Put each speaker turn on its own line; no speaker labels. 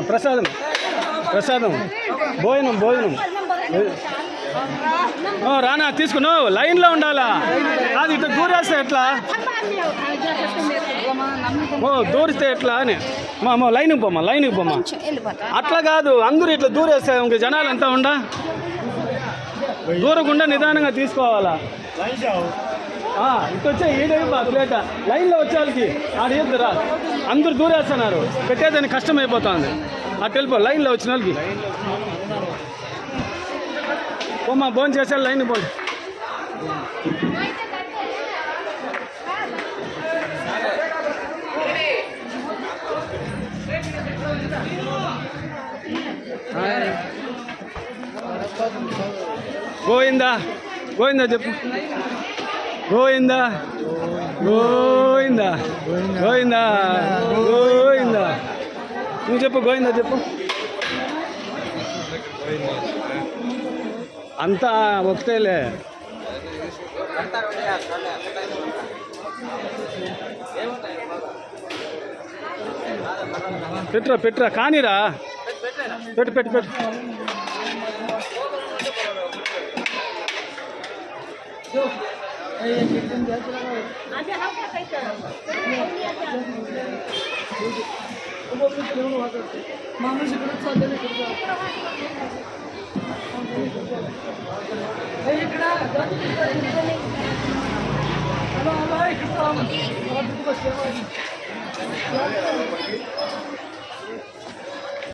ప్రసాదం ప్రసాదం భోజనం భోజనం రానా తీసుకున్నావు లైన్లో ఉండాలా అది ఇట్లా దూరేస్తే ఎట్లా దూరిస్తే ఎట్లా అని లైన్కి పోమ్మా అట్లా కాదు అందరూ ఇట్లా దూరేస్తే ఇంక జనాలు అంతా ఉండా దూరకుండా నిదానంగా తీసుకోవాలా ఇటు వచ్చే ఈడేబా ప్లేట లైన్లో వచ్చే వాళ్ళకి ఆడేద్దురా అందరూ దూరేస్తున్నారు పెట్టేదానికి కష్టం అయిపోతుంది అటు వెళ్ళిపో లైన్లో వచ్చిన వాళ్ళకి పోమ్మా భోజనం చేసే లైన్ పోండి గోవిందా గోవిందా చెప్పు గోవిందా గోవిందా గోవిందా గోవిందా నువ్వు చెప్పు గోవిందా చెప్పు అంతా ఒకటేలే పెట్టురా కానీరా పెట్టు ఇక్కడ